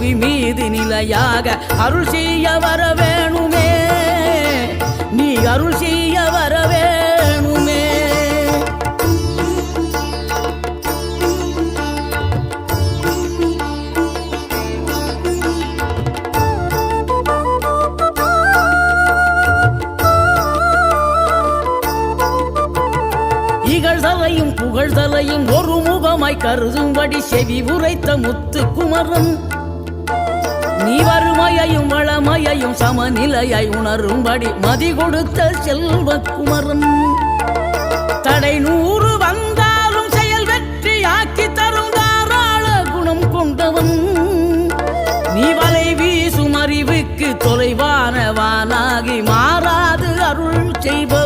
புவி மீது நிலையாக அருள் செய்ய வர வேணுமே, நீ அருள் செய்ய வர வேணுமே. இகழ்தலையும் புகழ்தலையும் ஒரு முகமாய் கருதும்படி செவி உரைத்த முத்து குமரன், நீ வறுமையையும் வளமையையும் சமநிலையை உணரும்படி மதி கொடுத்த செல்வ குமரன். தடை 100 வந்தாலும் செயல் வெற்றியாக்கி தரும் தாராள குணம் கொண்டவன், நீ வலை வீசும் அறிவுக்கு தொலைவானவானாகி மாறாது அருள் செய்பவன்.